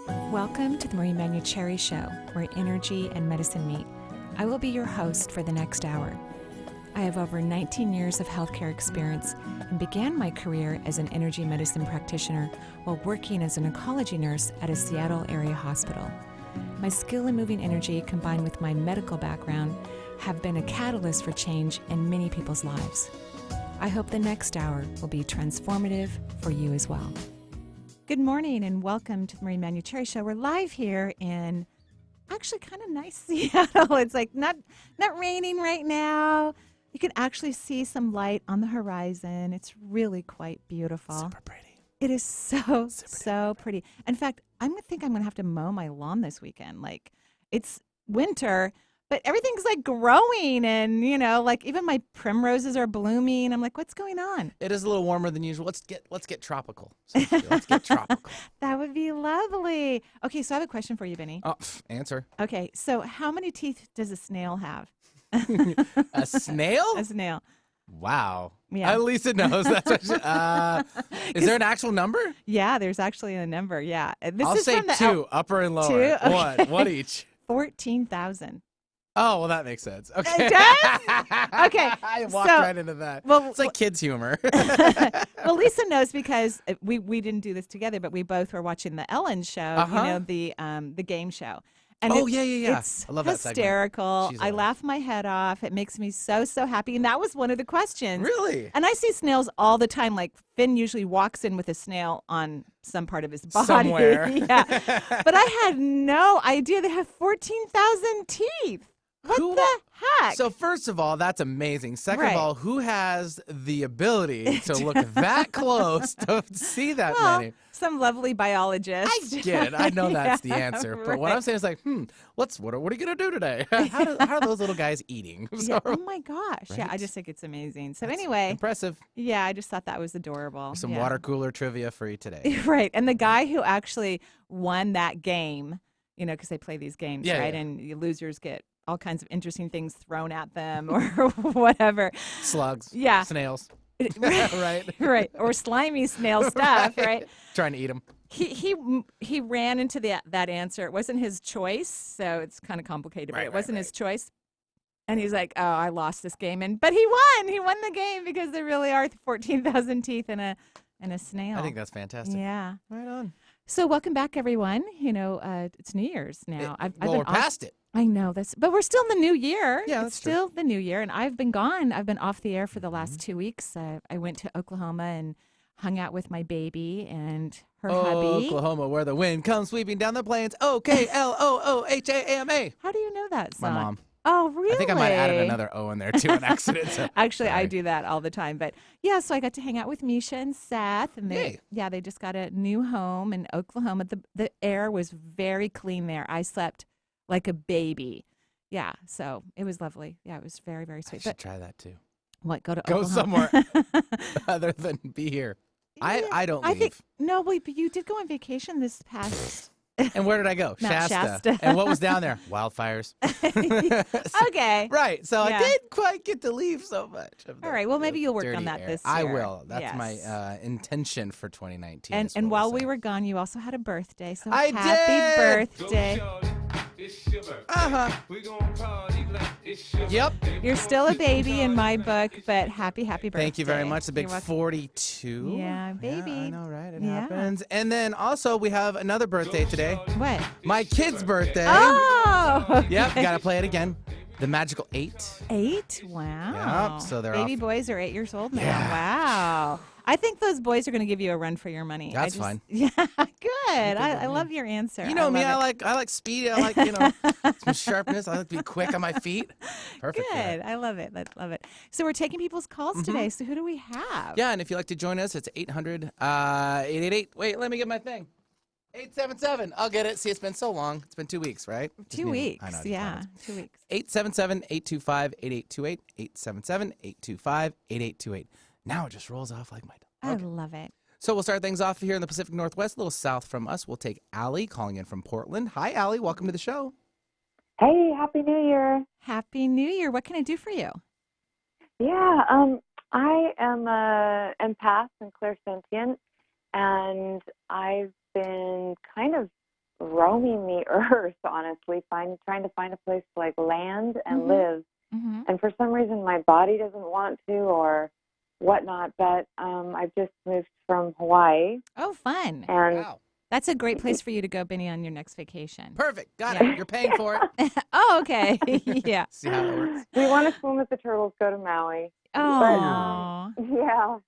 Welcome to the Manuchehri Show, where energy and medicine meet. I will be your host for the next hour. I have over 19 years of healthcare experience and began my career as an energy medicine practitioner while working as an oncology nurse at a Seattle area hospital. My skill in moving energy combined with my medical background have been a catalyst for change in many people's lives. I hope the next hour will be transformative for you as well. Good morning and welcome to the Marie Manuchehri Show. We're live here in actually kind of nice Seattle. It's like not raining right now. You can actually see some light on the horizon. It's really quite beautiful. Super pretty. It is so pretty. In fact, I think I'm going to have to mow my lawn this weekend. Like, it's winter, but everything's like growing and, like even my primroses are blooming. I'm like, what's going on? It is a little warmer than usual. Let's get tropical. Let's get tropical. That would be lovely. Okay, so I have a question for you, Benny. Oh, answer. Okay, so how many teeth does a snail have? A snail? A snail. Wow. Yeah. Lisa knows. That's what is there an actual number? Yeah, there's actually a number. Yeah. I'll say from the two, upper and lower. Two? Okay. One each. 14,000. Oh, well, that makes sense. Okay. It does? Okay. I walked right into that. Well, it's like kids' humor. Well, Lisa knows because we didn't do this together, but we both were watching the Ellen show, the game show. And yeah. It's I love that hysterical. segment. I laugh my head off. It makes me so happy. And that was one of the questions. Really? And I see snails all the time. Like Finn usually walks in with a snail on some part of his body. Somewhere. Yeah. But I had no idea they have 14,000 teeth. What the heck? So first of all, that's amazing. Second of all, who has the ability to look that close to see that many? Some lovely biologist. I get it. I know that's the answer. But what I'm saying is like, what are you going to do today? How are those little guys eating? Yeah, oh my gosh. Right? Yeah, I just think it's amazing. So anyway. Impressive. Yeah, I just thought that was adorable. There's some water cooler trivia for you today. Right. And the guy who actually won that game, because they play these games, right? Yeah. And losers get all kinds of interesting things thrown at them or whatever. Slugs. Yeah. Snails. Right. Right. Or slimy snail stuff, right? Trying to eat them. He ran into that answer. It wasn't his choice, so it's kind of complicated, but it wasn't his choice. And he's like, "Oh, I lost this game." But he won. He won the game because there really are 14,000 teeth in a snail. I think that's fantastic. Yeah. Right on. So welcome back, everyone. It's New Year's now. We're past it. I know this, but we're still in the new year. Yeah, it's still the new year, and I've been gone. I've been off the air for the last 2 weeks. I went to Oklahoma and hung out with my baby and her hubby. Oklahoma, where the wind comes sweeping down the plains. OKLOOHAMA. How do you know that song? My mom. Oh, really? I think I might have added another O in there too, an accident. So. Actually, Sorry. I do that all the time. But yeah, so I got to hang out with Misha and Seth, and they just got a new home in Oklahoma. The air was very clean there. I slept like a baby. Yeah, so it was lovely. Yeah, it was very, very sweet. I should try that too. What? Go Oklahoma? somewhere other than be here. Yeah, I don't leave. I think but you did go on vacation this past. And where did I go? Mount Shasta. And what was down there? Wildfires. Okay. Right. So I didn't quite get to leave so much. All right. Well, maybe you'll work on that this year. I will. That's my intention for 2019. And while we were gone, you also had a birthday. So happy birthday. Yep. You're still a baby in my book, but happy birthday. Thank you very much. The big 42. Yeah, baby. Yeah, I know, right? It happens. And then also we have another birthday today. What? My kid's birthday. Oh! Okay. Yep, gotta play it again. The magical 8. 8? Wow. Yep, so they're baby boys are 8 years old now. Yeah. Wow. I think those boys are going to give you a run for your money. That's fine. Yeah, good. I love your answer. You know me. I like speed. I like some sharpness. I like to be quick on my feet. Perfect. Good. I love it. Love it. So we're taking people's calls today. So who do we have? Yeah, and if you'd like to join us, it's 800-888. Wait, let me get my thing. 877. I'll get it. See, it's been so long. It's been 2 weeks, right? 2 weeks. I know. Yeah, 2 weeks. 877-825-8828. 877-825-8828. Now it just rolls off like my dog. I love it. So we'll start things off here in the Pacific Northwest, a little south from us. We'll take Allie calling in from Portland. Hi, Allie. Welcome to the show. Hey, Happy New Year. Happy New Year. What can I do for you? Yeah, I am a empath and clairsentient, and I've been kind of roaming the earth, honestly, trying to find a place to like land and Mm-hmm. live. Mm-hmm. And for some reason, my body doesn't want to or whatnot. But I've just moved from Hawaii, Oh, fun. and Wow. That's a great place for you to go, Benny, on your next vacation. Perfect. Got Yeah. it. You're paying for it. Oh, okay. Yeah. See how it works. we want to swim with the turtles, go to Maui. But Oh.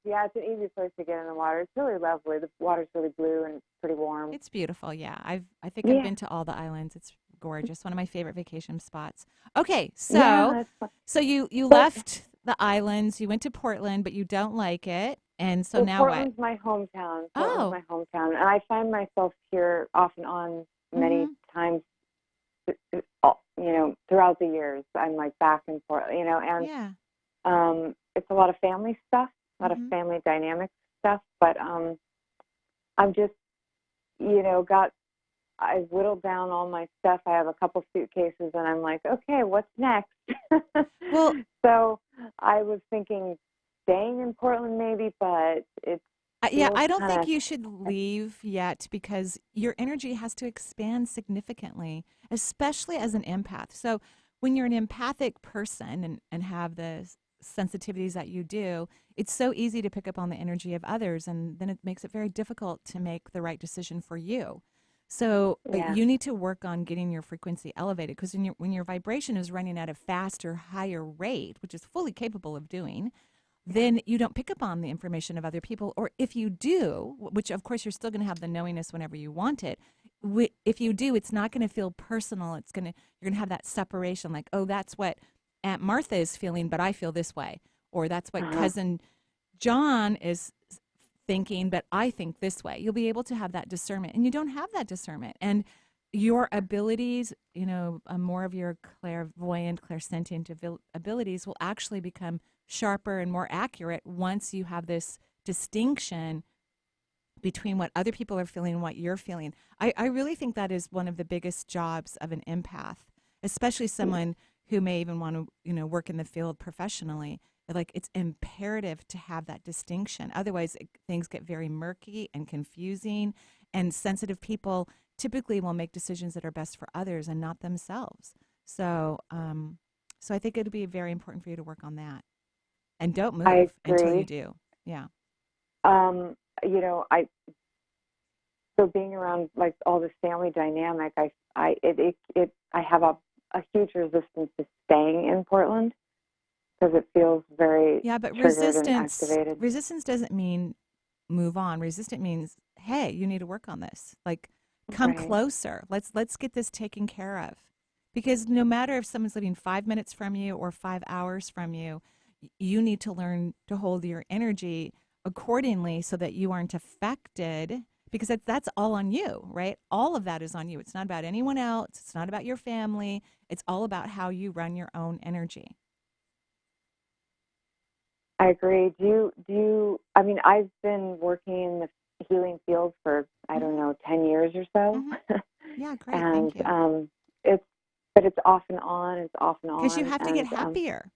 yeah, it's an easy place to get in the water. It's really lovely. The water's really blue and it's pretty warm. It's beautiful. Yeah. I think I've Yeah. been to all the islands. It's gorgeous. One of my favorite vacation spots. Okay, Yeah, it's fun. so you But left the islands, you went to Portland, but you don't like it. And so well, now what? Portland's my hometown. Oh. Portland's my hometown, and I find myself here off and on many times. Throughout the years, I'm like back and forth. And Yeah. it's a lot of family stuff, a lot of Mhm. family dynamic stuff. But I'm just, I've whittled down all my stuff. I have a couple suitcases, and I'm like, okay, what's next? Well, So I was thinking staying in Portland maybe, but it's yeah, feels I don't think kinda you should leave yet because your energy has to expand significantly, especially as an empath. So, when you're an empathic person and have the sensitivities that you do, it's so easy to pick up on the energy of others, and then it makes it very difficult to make the right decision for you. So, yeah. you need to work on getting your frequency elevated because when your vibration is running at a faster, higher rate, which is fully capable of doing, then you don't pick up on the information of other people. Or if you do, which of course you're still going to have the knowingness whenever you want it. If you do, it's not going to feel personal. You're going to have that separation, like, oh, that's what Aunt Martha is feeling, but I feel this way, or that's what cousin John is thinking, but I think this way. You'll be able to have that discernment, and you don't have that discernment, and your abilities, more of your clairvoyant, clairsentient abilities will actually become sharper and more accurate once you have this distinction between what other people are feeling and what you're feeling. I really think that is one of the biggest jobs of an empath, especially someone who may even want to, work in the field professionally. Like, it's imperative to have that distinction. Otherwise, things get very murky and confusing, and sensitive people typically will make decisions that are best for others and not themselves. So, so I think it'll be very important for you to work on that. And don't I move until you agree. do. Yeah. Um, I so being around like all this family dynamic, I have a huge resistance to staying in Portland because it feels very Yeah, but triggered and activated. resistance doesn't mean move on. Resistant means, hey, you need to work on this. Like, come Right. closer. Let's get this taken care of. Because no matter if someone's living 5 minutes from you or 5 hours from you, you need to learn to hold your energy accordingly so that you aren't affected, because that's all on you, right? All of that is on you. It's not about anyone else. It's not about your family. It's all about how you run your own energy. I agree. I mean, I've been working in the healing field for, I don't know, 10 years or so. Mhm. Yeah, great. And Thank you. it's off and on. It's off and on. Because you have to get And happier.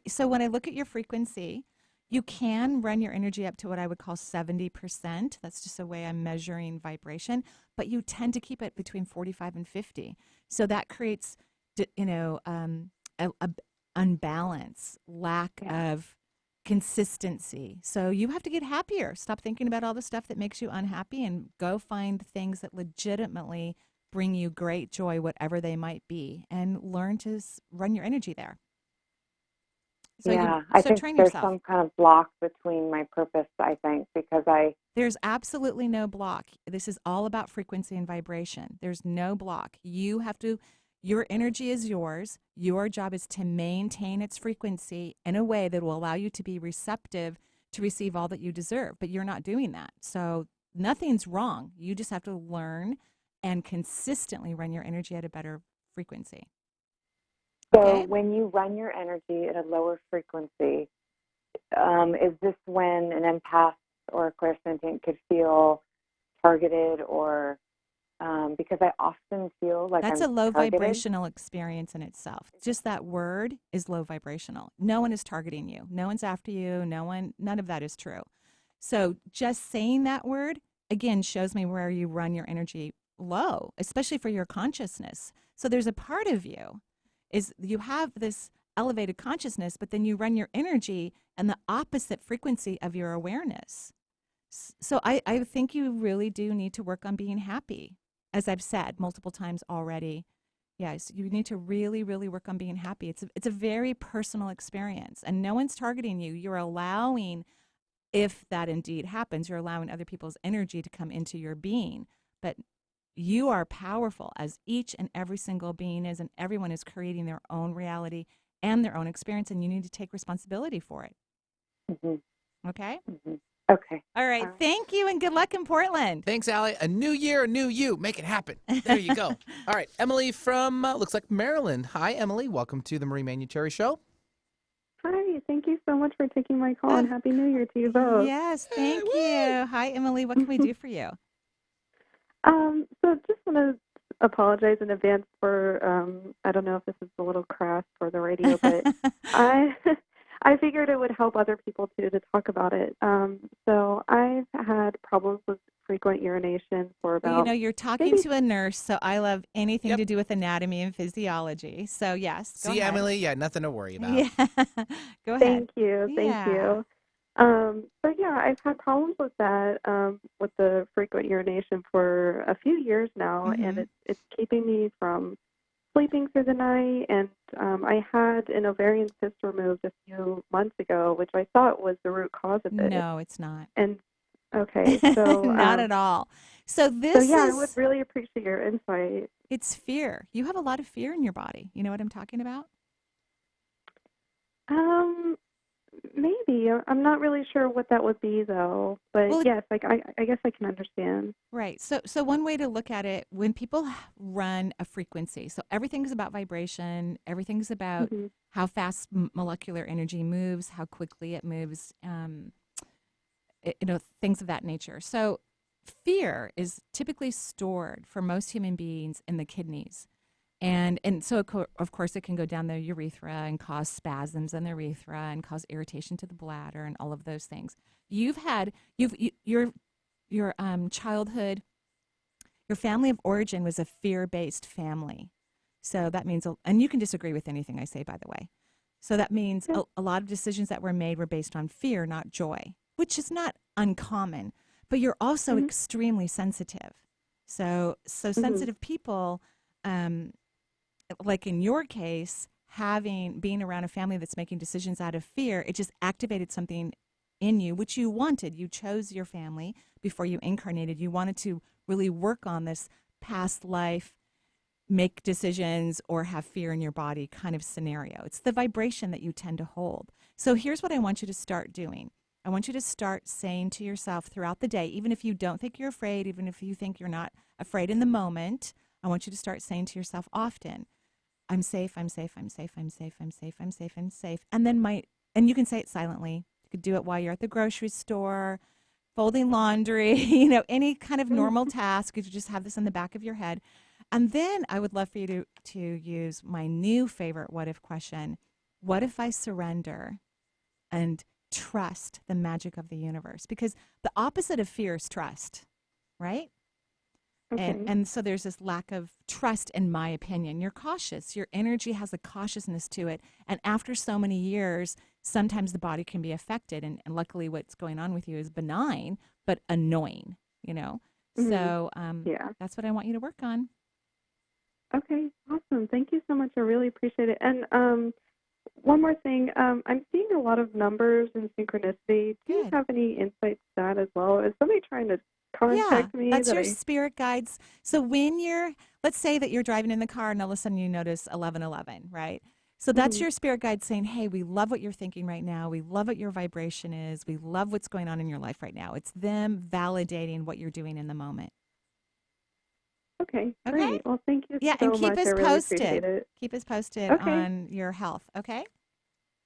So when I look at your frequency, you can run your energy up to what I would call 70%. That's just a way I'm measuring vibration, but you tend to keep it between 45 and 50. So that creates, a unbalance, lack of consistency. So you have to get happier. Stop thinking about all the stuff that makes you unhappy and go find things that legitimately bring you great joy, whatever they might be, and learn to run your energy there. So yeah, I think train there's yourself. some kind of block between my purpose, I think, because There's absolutely no block. This is all about frequency and vibration. There's no block. Your energy is yours. Your job is to maintain its frequency in a way that will allow you to be receptive to receive all that you deserve. But you're not doing that. So nothing's wrong. You just have to learn and consistently run your energy at a better frequency. So Okay? when you run your energy at a lower frequency, is this when an empath or a clairsentient could feel targeted or because I often feel like That's I'm a low targeted. vibrational experience in itself. Just that word is low vibrational. No one is targeting you. No one's after you. None of that is true. So just saying that word, again, shows me where you run your energy low, especially for your consciousness. So there's a part of you is you have this elevated consciousness, but then you run your energy and the opposite frequency of your awareness. So I think you really do need to work on being happy. As I've said multiple times already, yes, you need to really, really work on being happy. It's a very personal experience, and no one's targeting you. You're allowing, if that indeed happens, you're allowing other people's energy to come into your being. But you are powerful, as each and every single being is, and everyone is creating their own reality and their own experience, and you need to take responsibility for it. Mm-hmm. Okay? Mm-hmm. Okay. All right. Thank you, and good luck in Portland. Thanks, Allie. A new year, a new you. Make it happen. There you go. All right, Emily from, looks like Maryland. Hi, Emily. Welcome to the Marie Manuchehri Show. Hi, thank you so much for taking my call, and Happy New Year to you both. Yes, thank you. Hi, Emily. What can we do for you? So just want to apologize in advance for, I don't know if this is a little crass for the radio, but I figured it would help other people too to talk about it. So I've had problems with frequent urination for about. You're talking to a nurse, so I love anything to do with anatomy and physiology. So yes, go See, ahead. Emily, yeah, nothing to worry about. Yeah, go ahead. Thank you. So yeah, I've had problems with that, with the frequent urination for a few years now, and it's keeping me from sleeping through the night. And I had an ovarian cyst removed a few months ago, which I thought was the root cause of it. No, it's not. And okay, so not at all. So I would really appreciate your insight. It's fear. You have a lot of fear in your body. You know what I'm talking about? Maybe. I'm not really sure what that would be, though. But yes, I guess I can understand. Right. So one way to look at it, when people run a frequency, so everything's about vibration, everything's about how fast molecular energy moves, how quickly it moves, things of that nature. So fear is typically stored for most human beings in the kidneys. And so, of course, it can go down the urethra and cause spasms in the urethra and cause irritation to the bladder and all of those things. Your childhood, your family of origin was a fear-based family. So that means, and you can disagree with anything I say, by the way. So that means a lot of decisions that were made were based on fear, not joy, which is not uncommon. But you're also extremely sensitive. So sensitive people, like in your case, being around a family that's making decisions out of fear, it just activated something in you, which you wanted. You chose your family before you incarnated. You wanted to really work on this past life, make decisions, or have fear in your body kind of scenario. It's the vibration that you tend to hold. So here's what I want you to start doing. I want you to start saying to yourself throughout the day, even if you don't think you're afraid, even if you think you're not afraid in the moment, I want you to start saying to yourself often, I'm safe, I'm safe, I'm safe, I'm safe, I'm safe, I'm safe, I'm safe. And then and you can say it silently. You could do it while you're at the grocery store, folding laundry, any kind of normal task. You just have this in the back of your head. And then I would love for you to use my new favorite what if question. What if I surrender and trust the magic of the universe? Because the opposite of fear is trust, right? Okay. And so there's this lack of trust, in my opinion. You're cautious. Your energy has a cautiousness to it. And after so many years, sometimes the body can be affected. And luckily what's going on with you is benign, but annoying, So that's what I want you to work on. Okay, awesome. Thank you so much. I really appreciate it. And one more thing. I'm seeing a lot of numbers and synchronicity. Do you have any insights to that as well? Is somebody trying to contact me? That's your spirit guides. So when let's say that you're driving in the car and all of a sudden you notice 1111, right? So that's your spirit guide saying, hey, we love what you're thinking right now. We love what your vibration is. We love what's going on in your life right now. It's them validating what you're doing in the moment. Okay, great. Well, thank you so much. And keep us I really posted. appreciate it. Keep us posted on your health, okay?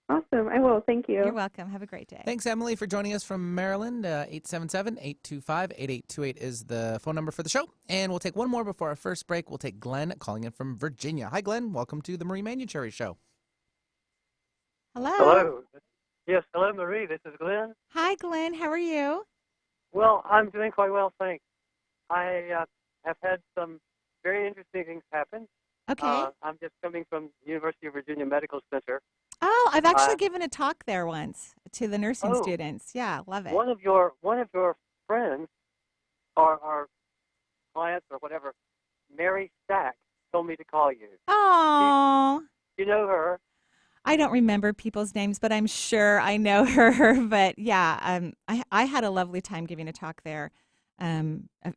Awesome. I will. Thank you. You're welcome. Have a great day. Thanks, Emily, for joining us from Maryland. 877-825-8828 is the phone number for the show. And we'll take one more before our first break. We'll take Glenn calling in from Virginia. Hi, Glenn. Welcome to the Marie Manuchehri Show. Hello. Hello. Yes, hello, Marie. This is Glenn. Hi, Glenn. How are you? Well, I'm doing quite well, thanks. I have had some very interesting things happen. Okay. I'm just coming from University of Virginia Medical Center. Oh, I've actually Uh, given a talk there once to the nursing oh, students. Yeah, love it. one of your friends or clients or whatever, Mary Stack, told me to call you. You, Oh, you know her? I don't remember people's names, but I'm sure I know her. But yeah, I had a lovely time giving a talk there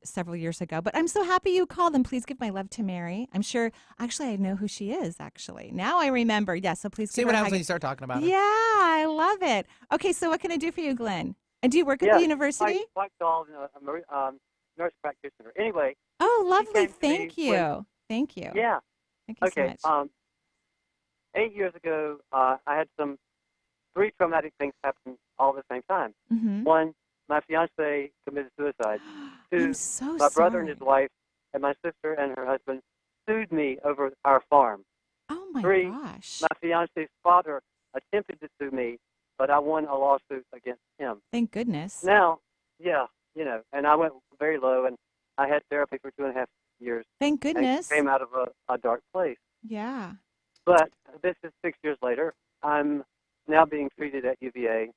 several years ago. But I'm so happy you called, and please give my love to Mary. I'm sure, actually, I know who she is, actually. Now I remember. Yeah, so please See give what her a happens hug. when you start talking about her. Yeah, I love it. Okay, so what can I do for you, Glenn? And do you work at the Yes, university? quite tall, nurse practitioner. Anyway, Oh, she lovely. came to me Thank when, you. Thank you. yeah, Thank you so okay. much. 8 years ago, I had three traumatic things happen all at the same time. Mm-hmm. One, my fiance committed suicide. I'm Two, so my brother and sorry. his wife and my sister and her husband sued me over our farm. Oh my Three, gosh. my fiance's father attempted to sue me, but I won a lawsuit against him. Thank goodness. Now, yeah, and I went very low, and I had therapy for 2.5 years, Thank and goodness. came out of a dark place. Yeah. But this is 6 years later. I'm now being treated at UVA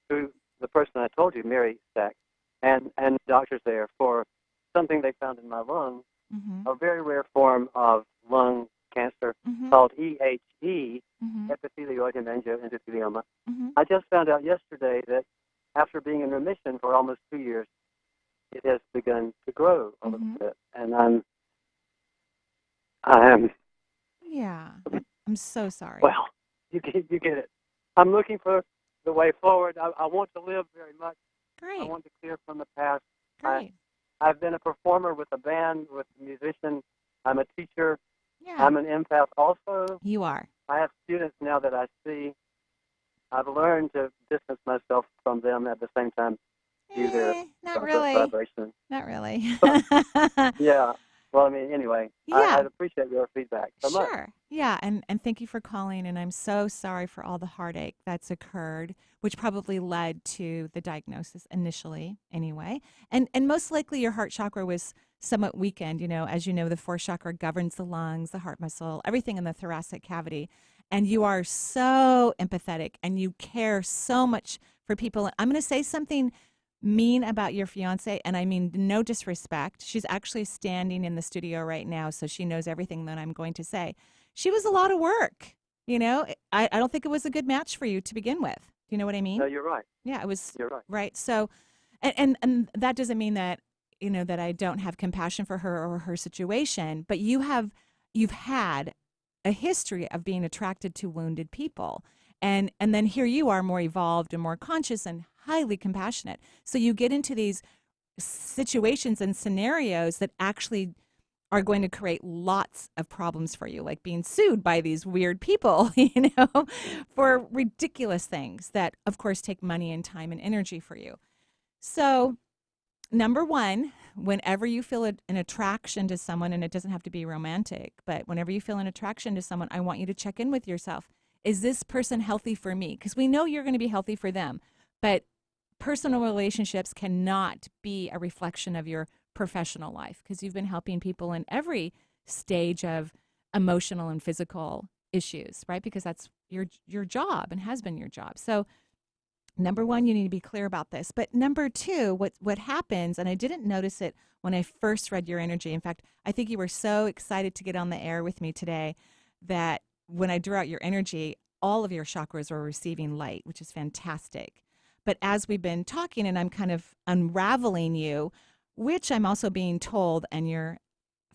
through the person I told you, Mary Stack, and doctors there for something they found in my lungs, Mm-hmm. a very rare form of lung cancer Mm-hmm. called EHE, Mm-hmm. epithelioid hemangioendothelioma. Mm-hmm. I just found out yesterday that after being in remission for almost 2 years, it has begun to grow a little Mhm. bit, and I'm Yeah. I'm so sorry. well. You get it. I'm looking for the way forward. I want to live very much. I Great. want to clear from the past. Great. I've been a performer with a band, with a musician. I'm a teacher. Yeah. I'm an empath also. You are. I have students now that I see. I've learned to distance myself from them at the same time. Do their Not really. vibration. Not really. Yeah. Well, I mean, anyway, Yeah. I appreciate your feedback so much. Sure. Yeah, and thank you for calling, and I'm so sorry for all the heartache that's occurred, which probably led to the diagnosis initially anyway. And most likely your heart chakra was somewhat weakened, as you know, the fourth chakra governs the lungs, the heart muscle, everything in the thoracic cavity. And you are so empathetic and you care so much for people. I'm going to say something mean about your fiance, and I mean no disrespect. She's actually standing in the studio right now, so she knows everything that I'm going to say. She was a lot of work. I don't think it was a good match for you to begin with. Do you know what I mean? No, you're right. Yeah, it was You're right. right. So, and that doesn't mean that that I don't have compassion for her or her situation, but you've had a history of being attracted to wounded people. And then here you are, more evolved and more conscious and highly compassionate. So you get into these situations and scenarios that actually are going to create lots of problems for you, like being sued by these weird people, for ridiculous things that, of course, take money and time and energy for you. So, number one, whenever you feel an attraction to someone, and it doesn't have to be romantic, but whenever you feel an attraction to someone, I want you to check in with yourself. Is this person healthy for me? Because we know you're going to be healthy for them, but personal relationships cannot be a reflection of your professional life, because you've been helping people in every stage of emotional and physical issues, right? Because that's your job and has been your job. So number one, you need to be clear about this. But number two, what happens, and I didn't notice it when I first read your energy. In fact, I think you were so excited to get on the air with me today that when I drew out your energy, all of your chakras were receiving light, which is fantastic. But as we've been talking and I'm kind of unraveling you, which I'm also being told, and your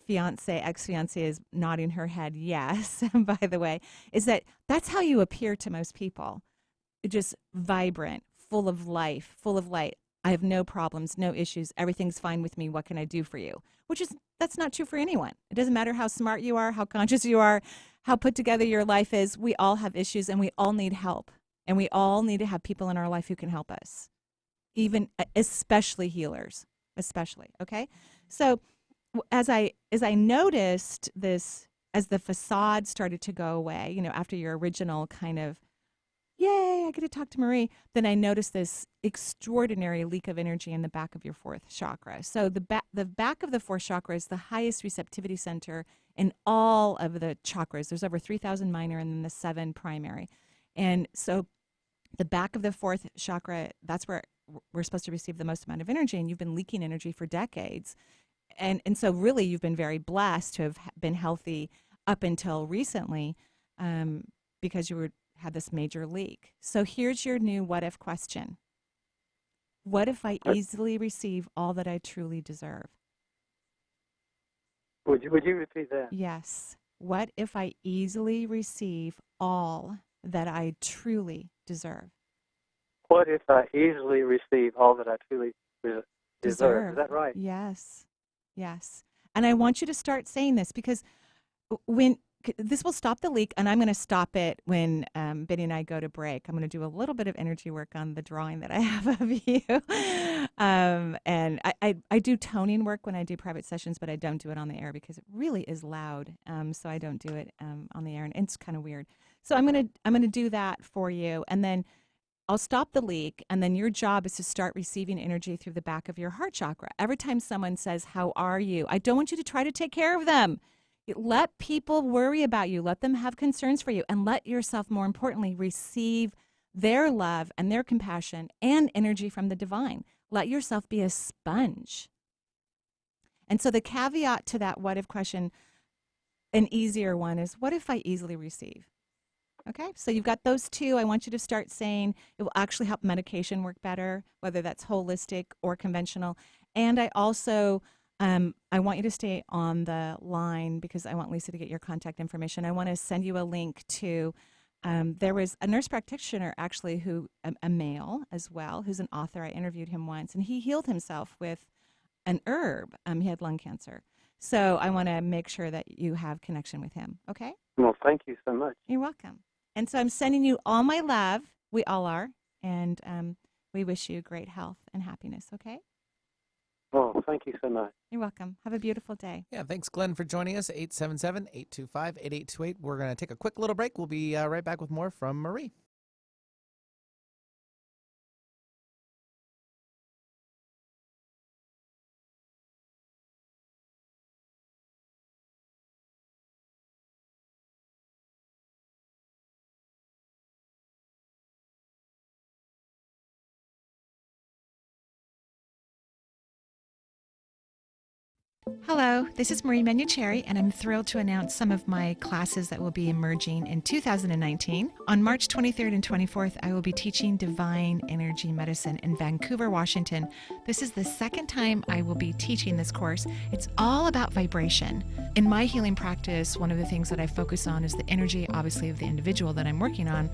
ex-fiance is nodding her head yes, by the way, is that that's how you appear to most people. Just vibrant, full of life, full of light. I have no problems, no issues. Everything's fine with me. What can I do for you? That's not true for anyone. It doesn't matter how smart you are, how conscious you are, how put together your life is. We all have issues and we all need help. And we all need to have people in our life who can help us, especially healers, especially. Okay. So as I noticed this, as the facade started to go away, after your original kind of yay, I get to talk to Marie, then I notice this extraordinary leak of energy in the back of your fourth chakra. So the back of the fourth chakra is the highest receptivity center in all of the chakras. There's over 3,000 minor and then the 7 primary. And so the back of the fourth chakra, that's where we're supposed to receive the most amount of energy, and you've been leaking energy for decades. And so really you've been very blessed to have been healthy up until recently, because you had this major leak. So here's your new what if question. What if I easily receive all that I truly deserve? Would you repeat that? Yes. What if I easily receive all that I truly deserve? What if I easily receive all that I truly deserve? Is that right? Yes. Yes. And I want you to start saying this, because this will stop the leak, and I'm going to stop it when Benny and I go to break. I'm going to do a little bit of energy work on the drawing that I have of you. And I do toning work when I do private sessions, but I don't do it on the air because it really is loud. So I don't do it on the air, and it's kind of weird. So I'm going to do that for you, and then I'll stop the leak, and then your job is to start receiving energy through the back of your heart chakra. Every time someone says, "How are you?" I don't want you to try to take care of them. Let people worry about you. Let them have concerns for you, and let yourself, more importantly, receive their love and their compassion and energy from the divine. Let yourself be a sponge. And so the caveat to that what if question, an easier one, is what if I easily receive? Okay, so you've got those two. I want you to start saying it will actually help medication work better, whether that's holistic or conventional. And I also I want you to stay on the line because I want Lisa to get your contact information. I want to send you a link to, there was a nurse practitioner actually a male as well, who's an author. I interviewed him once, and he healed himself with an herb. He had lung cancer. So I want to make sure that you have connection with him, okay? Well, thank you so much. You're welcome. And so I'm sending you all my love. We all are. And we wish you great health and happiness, okay? Oh, thank you so much. You're welcome. Have a beautiful day. Yeah, thanks, Glenn, for joining us. 877-825-8828. We're going to take a quick little break. We'll be right back with more from Marie. Hello, this is Marie Manuchehri, and I'm thrilled to announce some of my classes that will be emerging in 2019. On March 23rd and 24th, I will be teaching Divine Energy Medicine in Vancouver, Washington. This is the second time I will be teaching this course. It's all about vibration. In my healing practice, one of the things that I focus on is the energy, obviously, of the individual that I'm working on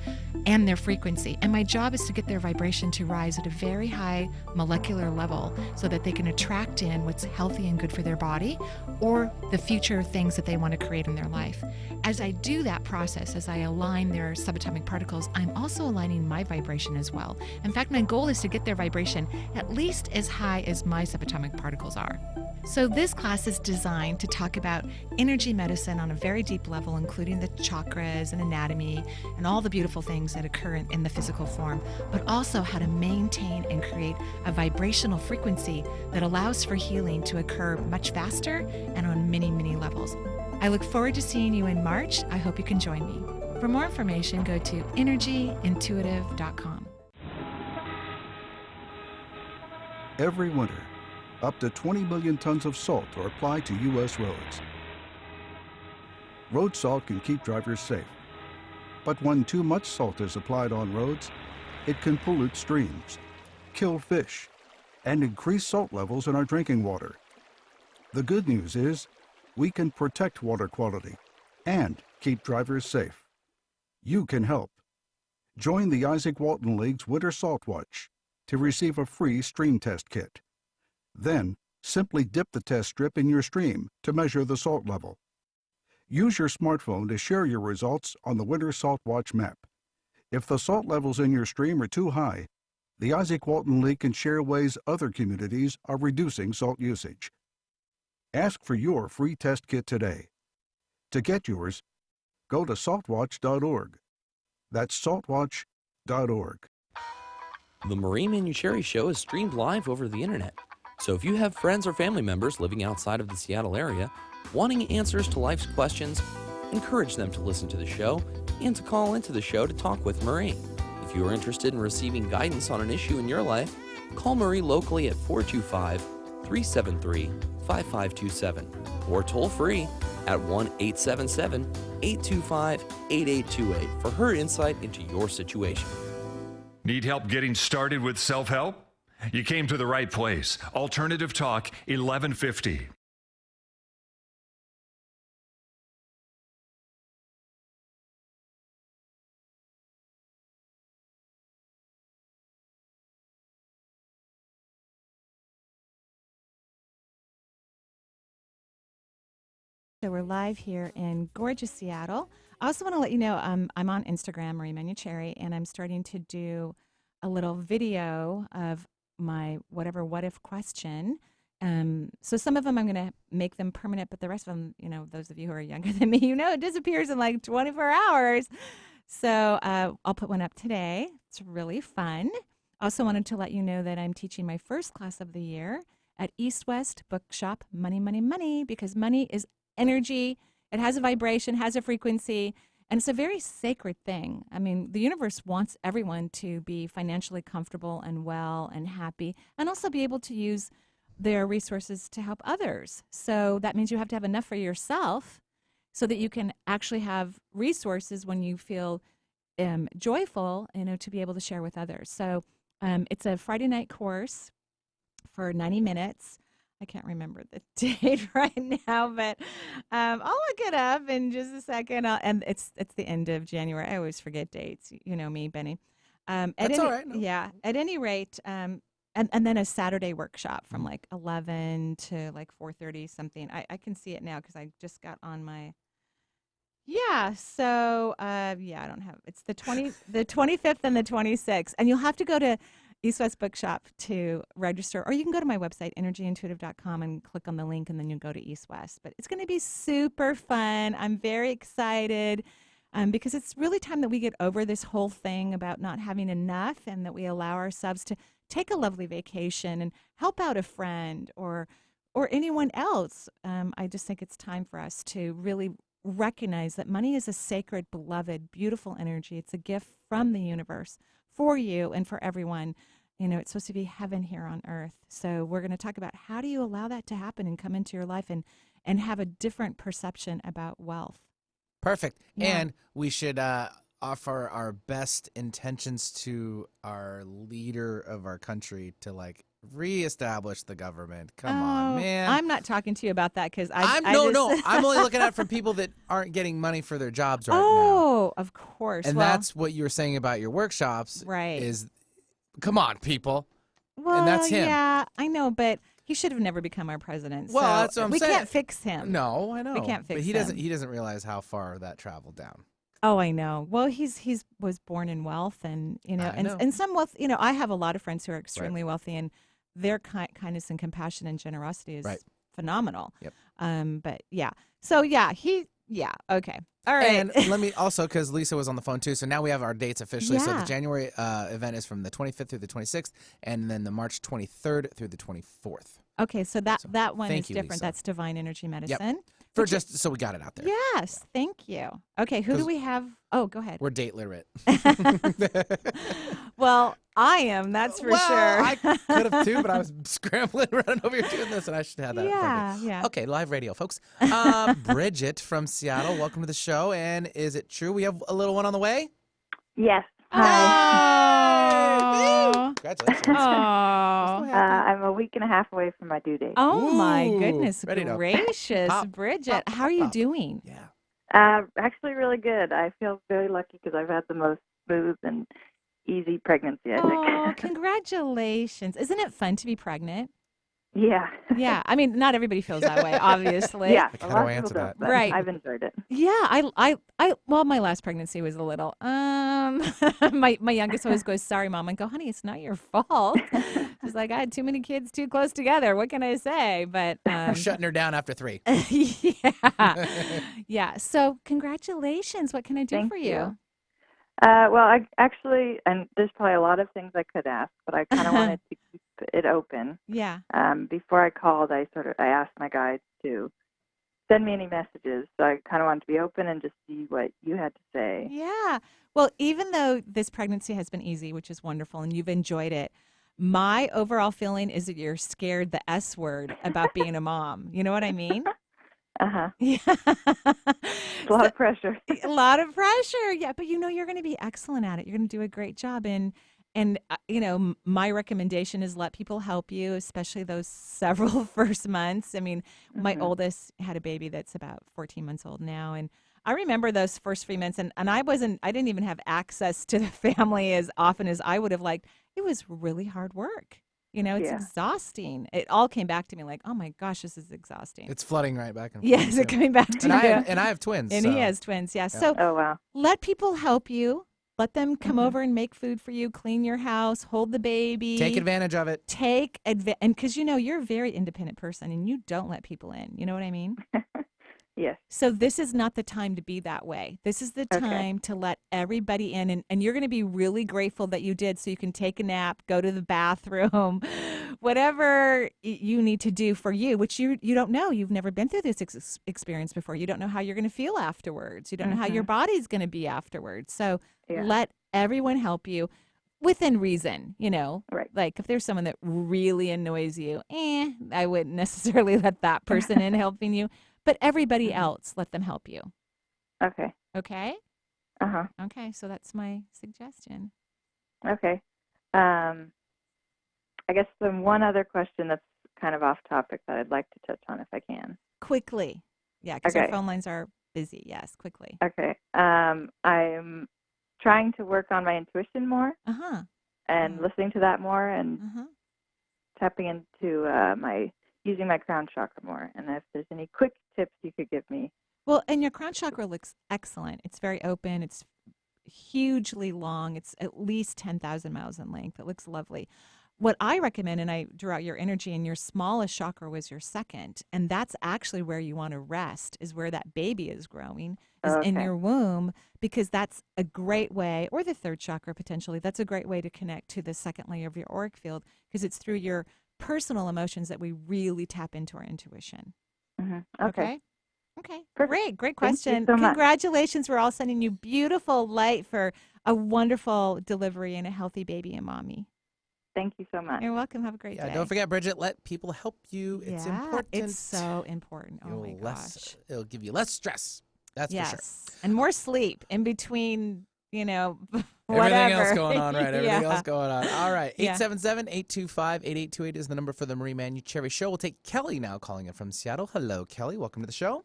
and their frequency. And my job is to get their vibration to rise at a very high molecular level so that they can attract in what's healthy and good for their body or the future things that they want to create in their life. As I do that process, as I align their subatomic particles, I'm also aligning my vibration as well. In fact, my goal is to get their vibration at least as high as my subatomic particles are. So this class is designed to talk about energy medicine on a very deep level, including the chakras and anatomy and all the beautiful things that occur in the physical form, but also how to maintain and create a vibrational frequency that allows for healing to occur much faster and on many, many levels. I look forward to seeing you in March. I hope you can join me. For more information, go to energyintuitive.com. Every winter, up to 20 million tons of salt are applied to U.S. roads. Road salt can keep drivers safe, but when too much salt is applied on roads, it can pollute streams, kill fish, and increase salt levels in our drinking water. The good news is we can protect water quality and keep drivers safe. You can help. Join the Isaac Walton League's Winter Salt Watch to receive a free stream test kit. Then, simply dip the test strip in your stream to measure the salt level. Use your smartphone to share your results on the Winter Salt Watch map. If the salt levels in your stream are too high, the Isaac Walton League can share ways other communities are reducing salt usage. Ask for your free test kit today. To get yours, go to saltwatch.org. That's saltwatch.org. The Marie Manuchehri Show is streamed live over the internet. So if you have friends or family members living outside of the Seattle area, wanting answers to life's questions, encourage them to listen to the show and to call into the show to talk with Marie. If you are interested in receiving guidance on an issue in your life, call Marie locally at 425-373-5527 or toll free at 1-877-825-8828 for her insight into your situation. Need help getting started with self-help? You came to the right place. Alternative Talk, 1150. So we're live here in gorgeous Seattle. I also want to let you know I'm on Instagram, Marie Manuchehri, and I'm starting to do a little video of my what if question. So some of them I'm going to make them permanent, but the rest of them, those of you who are younger than me, it disappears in like 24 hours. So I'll put one up today. It's really fun. Also wanted to let you know that I'm teaching my first class of the year at East West Bookshop, Money, Money, Money, because money is energy. It has a vibration, has a frequency, and it's a very sacred thing. I mean, the universe wants everyone to be financially comfortable and well and happy, and also be able to use their resources to help others. So that means you have to have enough for yourself so that you can actually have resources when you feel joyful, to be able to share with others. So it's a Friday night course for 90 minutes. I can't remember the date right now, but I'll look it up in just a second. And it's the end of January. I always forget dates. You know me, Benny. That's all right. No. Yeah. At any rate, and then a Saturday workshop from like 11 to like 4:30 something. I can see it now because I just got on my. Yeah. So I don't have. It's the 25th and the 26th, and you'll have to go to East West Bookshop to register, or you can go to my website, energyintuitive.com, and click on the link, and then you go to East West. But it's going to be super fun. I'm very excited because it's really time that we get over this whole thing about not having enough, and that we allow ourselves to take a lovely vacation and help out a friend or anyone else. I just think it's time for us to really recognize that money is a sacred, beloved, beautiful energy. It's a gift from the universe for you and for everyone. It's supposed to be heaven here on earth. So we're going to talk about how do you allow that to happen and come into your life and have a different perception about wealth. Perfect. Yeah. And we should offer our best intentions to our leader of our country to reestablish the government. Come on, man. I'm not talking to you about that because I'm only looking at it from people that aren't getting money for their jobs right now. Oh, of course. And that's what you were saying about your workshops. Right. Is, come on, people. Well, and that's him. Yeah, I know, but he should have never become our president. Well, so that's what I'm saying. We can't fix him. No, I know. We can't fix him. But he doesn't realize how far that traveled down. Oh, I know. Well, he's was born in wealth, and and some wealth. I have a lot of friends who are extremely wealthy, and their kindness and compassion and generosity is phenomenal. Yep. But yeah. So okay. All right. And let me also, because Lisa was on the phone too, so now we have our dates officially. Yeah. So the January event is from the 25th through the 26th, and then the March 23rd through the 24th. Okay, so that one is you, different. Lisa. That's Divine Energy Medicine. For just so we got it out there. Yes, thank you. Okay, who do we have? Oh, go ahead. We're date literate. Well, I am, that's for sure. I could have too, but I was scrambling, running over here doing this, and I should have that. Yeah. Okay, live radio, folks. Bridget from Seattle, welcome to the show. And is it true we have a little one on the way? Yes. Oh. Congratulations. Oh. I'm a week and a half away from my due date. Oh my Ooh, goodness ready to gracious, pop, Bridget. pop, How are you pop. doing? Yeah. Actually, really good. I feel very lucky because I've had the most smooth and easy pregnancy, I think. Oh, congratulations. Isn't it fun to be pregnant? Yeah. Yeah. I mean, not everybody feels that way, obviously. Yeah. How a do lot I of answer people that? don't, but Right. I've enjoyed it. Yeah, well, my last pregnancy was a little, my youngest always goes, sorry, Mom. I go, honey, it's not your fault. She's like, I had too many kids too close together. What can I say? But, I'm shutting her down after 3. yeah. Yeah. So congratulations. What can I do Thank for you? Well, I actually, and there's probably a lot of things I could ask, but I kind of wanted to keep it open. Yeah. Before I called, I asked my guides to send me any messages. So I kind of wanted to be open and just see what you had to say. Yeah. Well, even though this pregnancy has been easy, which is wonderful, and you've enjoyed it, my overall feeling is that you're scared the S word about being a mom. You know what I mean? Uh-huh. Yeah. It's a lot of pressure. A lot of pressure. Yeah, but you're going to be excellent at it. You're going to do a great job. And my recommendation is let people help you, especially those several first months. I mean, my oldest had a baby that's about 14 months old now. And I remember those first 3 months, and I didn't even have access to the family as often as I would have liked. It was really hard work. It's exhausting. It all came back to me like, oh my gosh, this is exhausting. It's flooding right back and forth. Yes, it's coming back to you. And I have twins. And so. he has twins, yeah. Yeah. So Oh, wow. let people help you. Let them come over and make food for you, clean your house, hold the baby. Take advantage of it. And because you're a very independent person and you don't let people in. You know what I mean? Yes. So this is not the time to be that way. This is the time to let everybody in. And you're going to be really grateful that you did, so you can take a nap, go to the bathroom, whatever you need to do for you, which you don't know. You've never been through this experience before. You don't know how you're going to feel afterwards. You don't know how your body's going to be afterwards. So let everyone help you within reason, Right. Like if there's someone that really annoys you, I wouldn't necessarily let that person in helping you. But everybody else, let them help you. Okay. Okay? Uh-huh. Okay, so that's my suggestion. Okay. I guess the one other question that's kind of off topic that I'd like to touch on if I can. Quickly. Yeah, because our phone lines are busy. Yes, quickly. Okay. I'm trying to work on my intuition more and listening to that more and tapping into using my crown chakra more. And if there's any quick tips you could give me. Well, and your crown chakra looks excellent. It's very open. It's hugely long. It's at least 10,000 miles in length. It looks lovely. What I recommend, and I drew out your energy, and your smallest chakra was your second, and that's actually where you want to rest, is where that baby is growing, is in your womb, because that's a great way, or the third chakra potentially, that's a great way to connect to the second layer of your auric field, because it's through your personal emotions that we really tap into our intuition. Okay. Perfect. Great question. Thank you so much. Congratulations. We're all sending you beautiful light for a wonderful delivery and a healthy baby and mommy. Thank you so much. You're welcome. Have a great day. Don't forget, Bridget, let people help you. It's important. It's so important. Oh my gosh. It'll give you less stress. That's for sure. And more sleep in between, whatever. Everything else going on, right? Everything else Yeah. going on. All right. Yeah. 877-825-8828 is the number for the Marie Manuchehri Show. We'll take Kelly now calling in from Seattle. Hello, Kelly. Welcome to the show.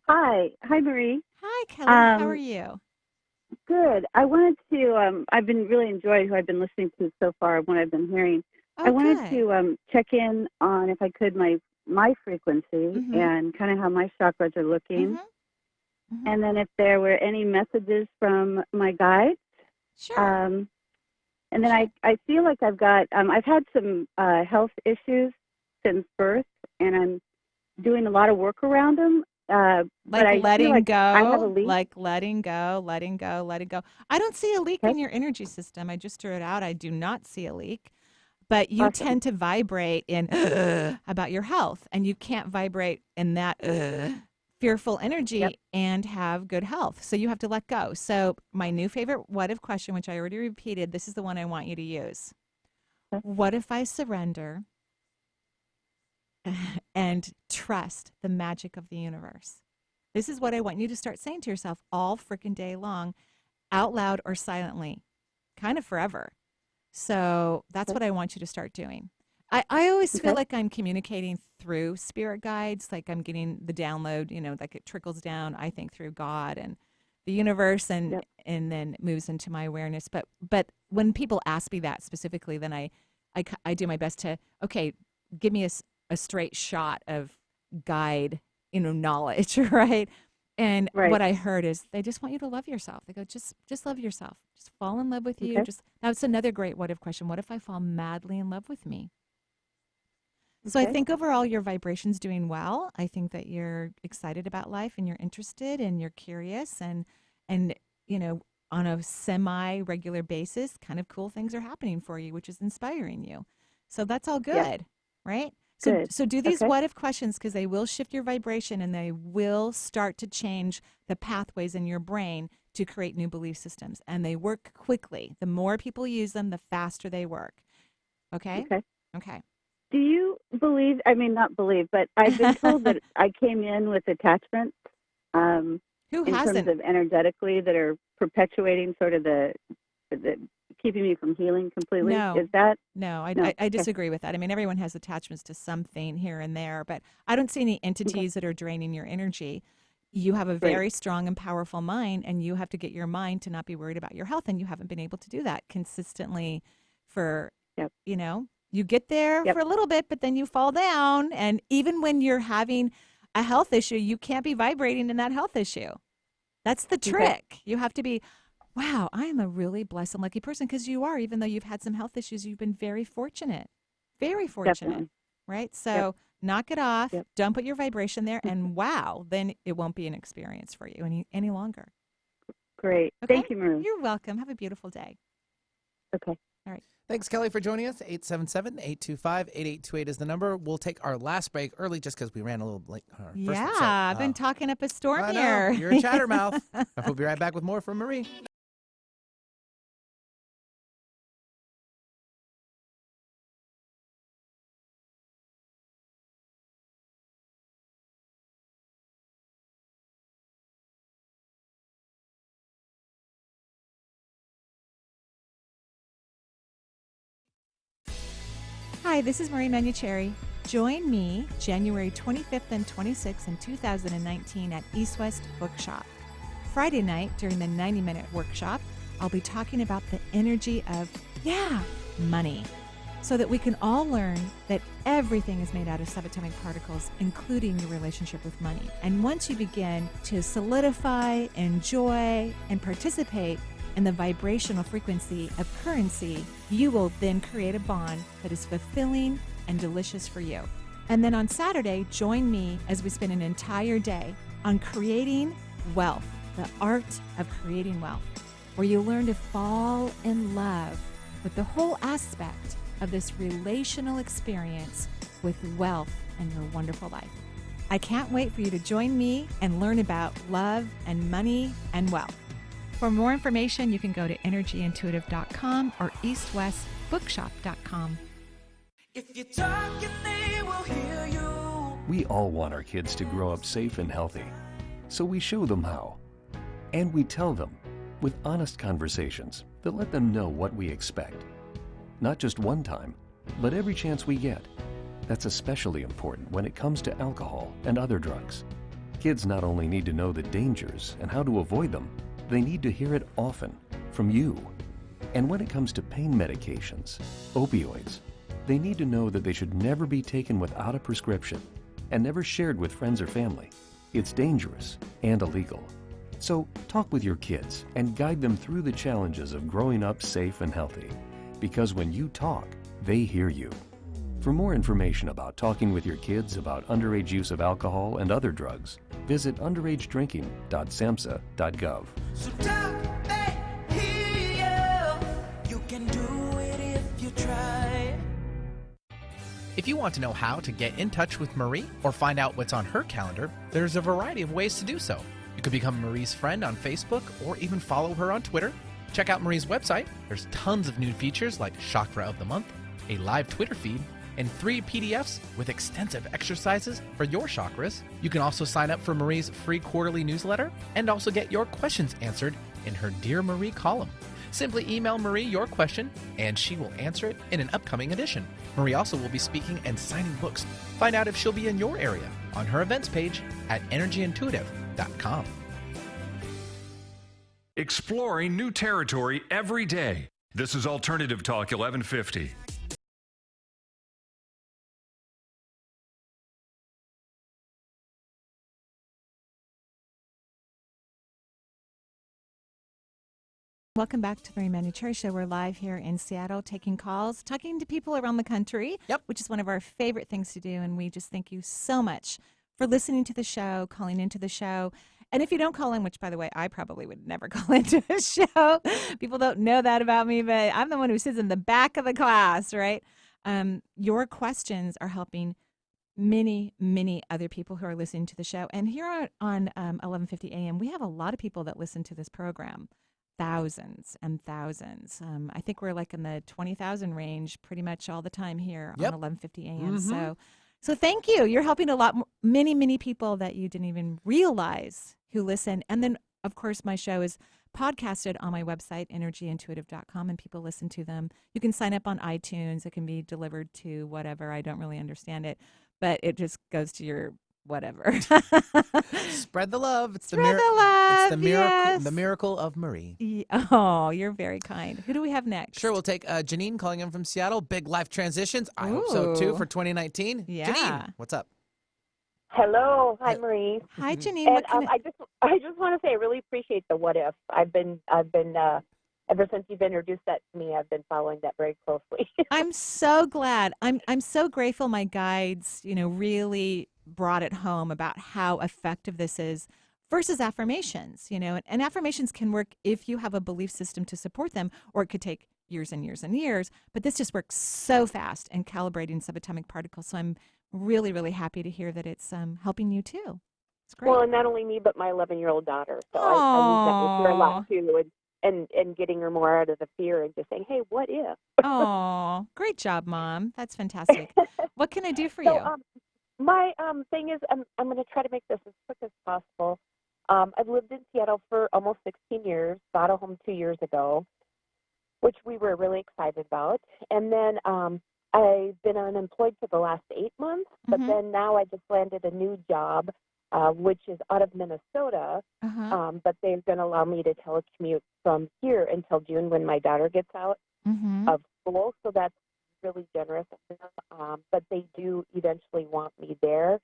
Hi, Marie. Hi, Kelly. How are you? Good. I wanted to. I've been really enjoying who I've been listening to so far and what I've been hearing. I wanted to check in on, if I could, my frequency and kind of how my chakras are looking, and then if there were any messages from my guides. Sure. And then I feel like I've got. I've had some health issues since birth, and I'm doing a lot of work around them. But I letting feel like go, I have a leak. like letting go. I don't see a leak in your energy system. I just drew it out. I do not see a leak, but you tend to vibrate in about your health, and you can't vibrate in that fearful energy and have good health. So you have to let go. So my new favorite what if question, which I already repeated, this is the one I want you to use. What if I surrender and trust the magic of the universe? This is what I want you to start saying to yourself all freaking day long, out loud or silently, kind of forever. So that's what I want you to start doing. I always feel like I'm communicating through spirit guides, like I'm getting the download, like it trickles down, I think, through God and the universe and then it moves into my awareness. But when people ask me that specifically, then I do my best to, give me a straight shot of guide, knowledge, right? And what I heard is they just want you to love yourself. They go, just love yourself. Just fall in love with you. That's another great what if question. What if I fall madly in love with me? So I think overall your vibration's doing well. I think that you're excited about life and you're interested and you're curious and on a semi-regular basis, kind of cool things are happening for you, which is inspiring you. So that's all good, right? Good. So do these Okay. what if questions because they will shift your vibration and they will start to change the pathways in your brain to create new belief systems. And they work quickly. The more people use them, the faster they work. Okay? Okay. Okay. Do you believe, I mean, not believe, but I've been told that I came in with attachments Who in hasn't? terms of energetically that are perpetuating sort of the keeping me from healing completely. No. Is that? No, I Okay. disagree with that. I mean, everyone has attachments to something here and there, but I don't see any entities that are draining your energy. You have a Great. very strong and powerful mind, and you have to get your mind to not be worried about your health, and you haven't been able to do that consistently for, you know, you get there for a little bit, but then you fall down. And even when you're having a health issue, you can't be vibrating in that health issue. That's the trick. You have to be, wow, I am a really blessed and lucky person because you are, even though you've had some health issues, you've been very fortunate, Definitely. right? So knock it off, don't put your vibration there, and wow, then it won't be an experience for you any longer. Great. Okay? Thank you, Marie. You're welcome. Have a beautiful day. Okay. All right. Thanks, Kelly, for joining us. 877-825-8828 is the number. We'll take our last break early just because we ran a little late. Yeah, I've been talking up a storm I know. here. You're a chattermouth. We'll be right back with more from Marie. Hi, this is Marie Manuchehri. Join me January 25th and 26th in 2019 at East West Bookshop. Friday night during the 90-minute workshop, I'll be talking about the energy of, money, so that we can all learn that everything is made out of subatomic particles, including your relationship with money. And once you begin to solidify, enjoy, and participate in the vibrational frequency of currency, you will then create a bond that is fulfilling and delicious for you. And then on Saturday, join me as we spend an entire day on creating wealth, the art of creating wealth, where you learn to fall in love with the whole aspect of this relational experience with wealth and your wonderful life. I can't wait for you to join me and learn about love and money and wealth. For more information, you can go to energyintuitive.com or eastwestbookshop.com. If you talk and they will hear you. We all want our kids to grow up safe and healthy, so we show them how. And we tell them with honest conversations that let them know what we expect. Not just one time, but every chance we get. That's especially important when it comes to alcohol and other drugs. Kids not only need to know the dangers and how to avoid them, they need to hear it often from you. And when it comes to pain medications, opioids, they need to know that they should never be taken without a prescription and never shared with friends or family. It's dangerous and illegal. So talk with your kids and guide them through the challenges of growing up safe and healthy. Because when you talk, they hear you. For more information about talking with your kids about underage use of alcohol and other drugs, visit underagedrinking.samhsa.gov. So talk, they hear you. You can do it if you try. If you want to know how to get in touch with Marie or find out what's on her calendar, there's a variety of ways to do so. You could become Marie's friend on Facebook or even follow her on Twitter. Check out Marie's website. There's tons of new features like Chakra of the Month, a live Twitter feed, and 3 PDFs with extensive exercises for your chakras. You can also sign up for Marie's free quarterly newsletter and also get your questions answered in her Dear Marie column. Simply email Marie your question and she will answer it in an upcoming edition. Marie also will be speaking and signing books. Find out if she'll be in your area on her events page at energyintuitive.com. Exploring new territory every day. This is Alternative Talk 1150. Welcome back to the Marie Manuchehri Show. We're live here in Seattle taking calls, talking to people around the country, which is one of our favorite things to do. And we just thank you so much for listening to the show, calling into the show. And if you don't call in, which, by the way, I probably would never call into a show. People don't know that about me, but I'm the one who sits in the back of the class, right? Your questions are helping many, many other people who are listening to the show. And here on 1150 AM, we have a lot of people that listen to this program. Thousands and thousands. I think we're like in the 20,000 range pretty much all the time here on 1150 AM. So thank you. You're helping a lot, many, many people that you didn't even realize who listen. And then, of course, my show is podcasted on my website, energyintuitive.com, and people listen to them. You can sign up on iTunes. It can be delivered to whatever. I don't really understand it, but it just goes to your whatever. Spread the love. It's the Spread the love. It's the miracle. Yes. The miracle of Marie. Oh, you're very kind. Who do we have next? Sure, we'll take Janine calling in from Seattle. Big life transitions. I hope so too for 2019. Yeah. Janine, what's up? Hello, hi Marie. Hi Janine. And I just want to say I really appreciate the what if. I've been ever since you've introduced that to me, I've been following that very closely. I'm so glad. I'm so grateful my guides, really brought it home about how effective this is versus affirmations, and affirmations can work if you have a belief system to support them, or it could take years and years and years, but this just works so fast in calibrating subatomic particles. So I'm really, really happy to hear that it's helping you too. It's great. Well, and not only me, but my 11-year-old daughter. So I use that with her a lot too, and getting her more out of the fear and just saying, hey, what if? Oh, great job, Mom. That's fantastic. What can I do for you? My thing is, I'm going to try to make this as quick as possible. I've lived in Seattle for almost 16 years, bought a home 2 years ago, which we were really excited about. And then I've been unemployed for the last 8 months, but then now I just landed a new job, which is out of Minnesota, but they're going to allow me to telecommute from here until June when my daughter gets out of school. So that's really generous of them. But they do eventually want me there.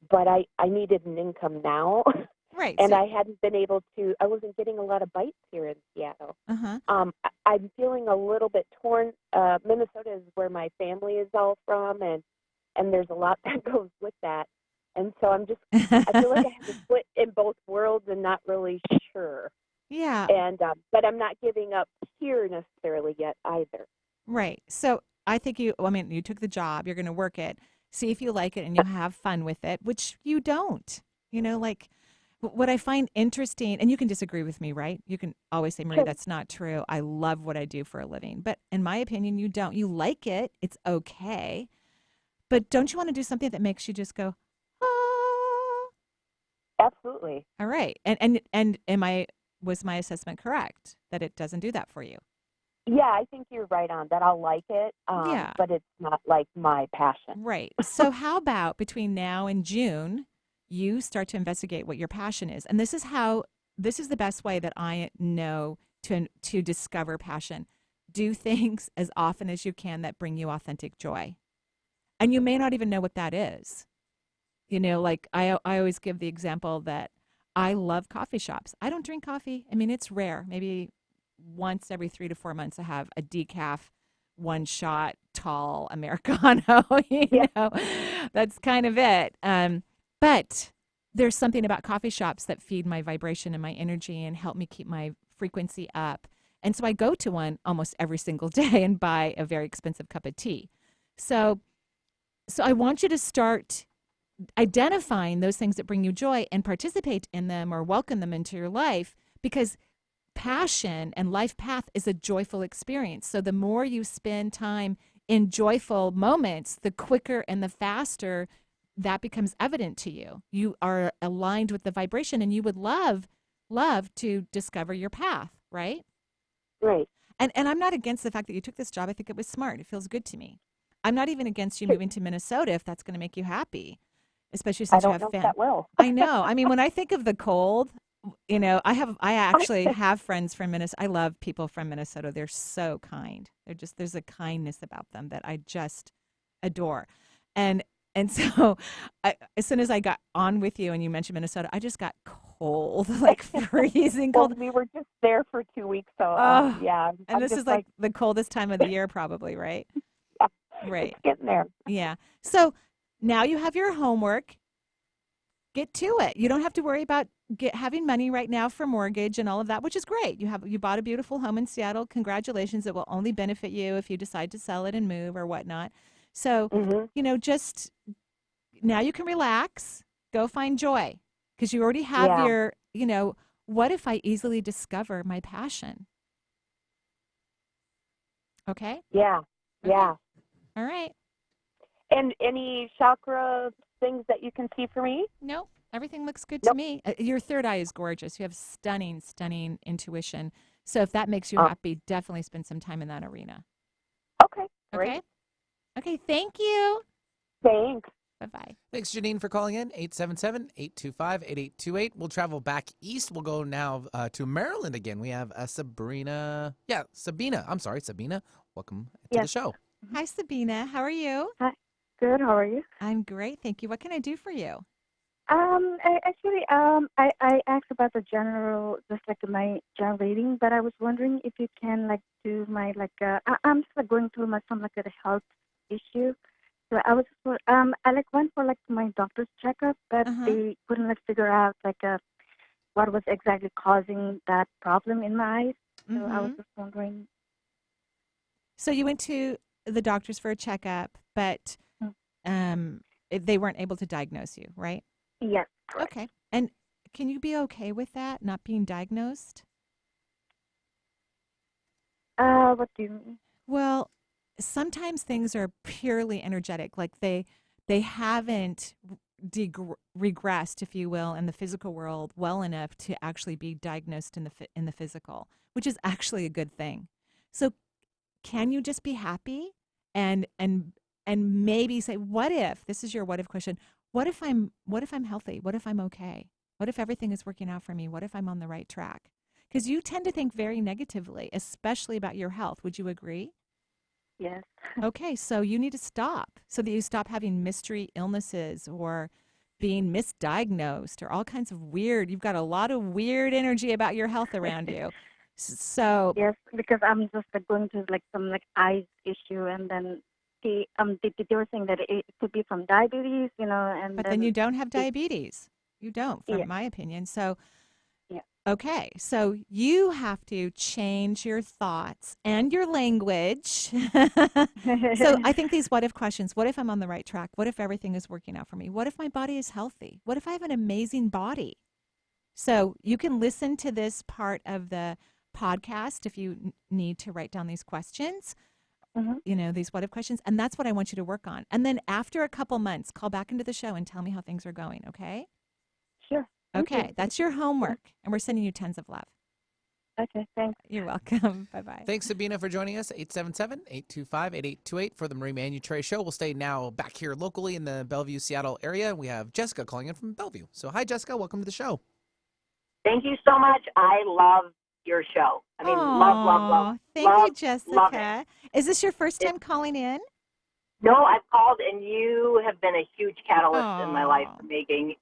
But I needed an income now. Right. And I hadn't been able to, I wasn't getting a lot of bites here in Seattle. I'm feeling a little bit torn. Minnesota is where my family is all from, and there's a lot that goes with that. And so I feel like I have to split in both worlds and not really sure. Yeah. And, but I'm not giving up here necessarily yet either. Right. So I think you took the job, you're going to work it, see if you like it and you'll have fun with it, which you don't, what I find interesting, and you can disagree with me, right? You can always say, Marie, that's not true. I love what I do for a living. But in my opinion, you don't. You like it. It's okay. But don't you want to do something that makes you just go, oh? Absolutely. All right. And was my assessment correct that it doesn't do that for you? Yeah, I think you're right on that. I'll like it, but it's not like my passion. Right. So how about between now and June, you start to investigate what your passion is. And this is the best way that I know to discover passion. Do things as often as you can that bring you authentic joy. And you may not even know what that is. Like I always give the example that I love coffee shops. I don't drink coffee. I mean, it's rare. Maybe once every 3 to 4 months I have a decaf, 1-shot, tall Americano, That's kind of it. But there's something about coffee shops that feed my vibration and my energy and help me keep my frequency up. And so I go to one almost every single day and buy a very expensive cup of tea. So I want you to start identifying those things that bring you joy and participate in them or welcome them into your life, because passion and life path is a joyful experience. So the more you spend time in joyful moments, the quicker and the faster that becomes evident to you. You are aligned with the vibration and you would love to discover your path, right? Right. And I'm not against the fact that you took this job. I think it was smart. It feels good to me. I'm not even against you moving to Minnesota if that's going to make you happy, especially since you have family. I don't know if that will. I know. I mean, when I think of the cold, I actually have friends from Minnesota. I love people from Minnesota. They're so kind. There's a kindness about them that I just adore. And so as soon as I got on with you and you mentioned Minnesota, I just got cold, like freezing cold. Well, we were just there for 2 weeks, so yeah. And this is like the coldest time of the year probably, right? Yeah, right. It's getting there. Yeah. So now you have your homework. Get to it. You don't have to worry about having money right now for mortgage and all of that, which is great. You bought a beautiful home in Seattle. Congratulations. It will only benefit you if you decide to sell it and move or whatnot. So, just now you can relax, go find joy, because you already have your, what if I easily discover my passion? Okay? Yeah. Okay. Yeah. All right. And any chakra things that you can see for me? No, everything looks good to me. Your third eye is gorgeous. You have stunning, stunning intuition. So if that makes you happy, definitely spend some time in that arena. Okay, great. Okay? Okay, thank you. Thanks. Bye-bye. Thanks, Janine, for calling in. 877-825-8828. We'll travel back east. We'll go now to Maryland again. We have Sabrina. Yeah, Sabina. I'm sorry, Sabina. Welcome to the show. Hi, Sabina. How are you? Hi. Good. How are you? I'm great. Thank you. What can I do for you? I asked about the general, just like my general reading, but I was wondering if you can do my I'm just going through some a health issue. So I was I went for my doctor's checkup, but they couldn't figure out what was exactly causing that problem in my eyes. So I was just wondering. So you went to the doctors for a checkup, but they weren't able to diagnose you, right? Yes. Correct. Okay. And can you be okay with that, not being diagnosed? What do you mean? Well, sometimes things are purely energetic, like they haven't regressed, if you will, in the physical world well enough to actually be diagnosed in the physical, which is actually a good thing. So can you just be happy and maybe say, what if, this is your what if question, what if I'm healthy? What if I'm okay? What if everything is working out for me? What if I'm on the right track? Because you tend to think very negatively, especially about your health. Would you agree? Yes. Okay, so you need to stop so that you stop having mystery illnesses or being misdiagnosed or all kinds of weird. You've got a lot of weird energy about your health around you. So yes, because I'm just going through some eyes issue, and then they were saying that it could be from diabetes, and but then you don't have diabetes. You don't, from my opinion. So yeah. Okay, so you have to change your thoughts and your language. So I think these what if questions, what if I'm on the right track? What if everything is working out for me? What if my body is healthy? What if I have an amazing body? So you can listen to this part of the podcast if you need to write down these questions, these what if questions. And that's what I want you to work on. And then after a couple months, call back into the show and tell me how things are going, okay? Sure. Okay, that's your homework, and we're sending you tons of love. Okay, thanks. You're welcome. Bye-bye. Thanks, Sabina, for joining us. 877-825-8828 for the Marie Manuchehri Show. We'll stay now back here locally in the Bellevue, Seattle area. We have Jessica calling in from Bellevue. So hi, Jessica. Welcome to the show. Thank you so much. I love your show. I mean, love. Thank you, Jessica. Is this your first time calling in? No, I've called, and you have been a huge catalyst in my life for making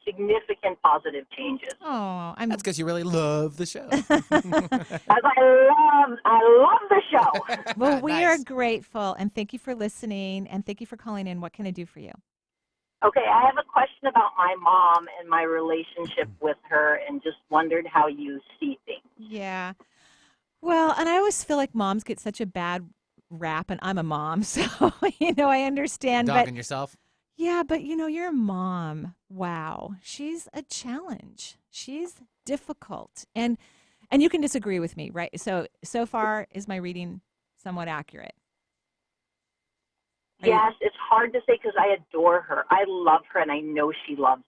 significant positive changes. Oh, that's because you really love the show. I love the show. Well, we are grateful, and thank you for listening, and thank you for calling in. What can I do for you? Okay, I have a question about my mom and my relationship with her, and just wondered how you see things. Yeah. Well, and I always feel like moms get such a bad rap, and I'm a mom, so, I understand. Dogging yourself? Yeah, but you're a mom. Wow. She's a challenge. She's difficult. And you can disagree with me, right? So far, is my reading somewhat accurate? Yes, it's hard to say because I adore her. I love her, and I know she loves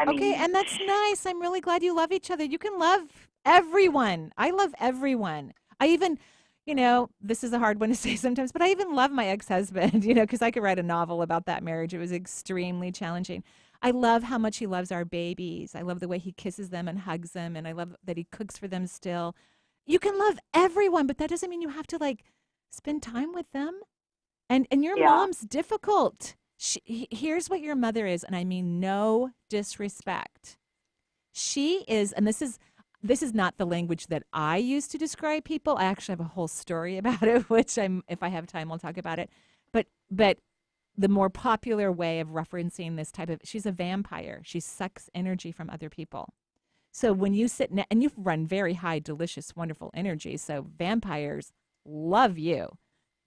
me. Okay, and that's nice. I'm really glad you love each other. You can love everyone. I love everyone. I even, this is a hard one to say sometimes, but I even love my ex-husband, because I could write a novel about that marriage. It was extremely challenging. I love how much he loves our babies. I love the way he kisses them and hugs them, and I love that he cooks for them still. You can love everyone, but that doesn't mean you have to, spend time with them. And your mom's difficult. Here's what your mother is, and I mean no disrespect. She is, and this is not the language that I use to describe people. I actually have a whole story about it, which if I have time, I'll talk about it. But the more popular way of referencing this type of, she's a vampire. She sucks energy from other people. So when you sit and you run very high, delicious, wonderful energy. So vampires love you,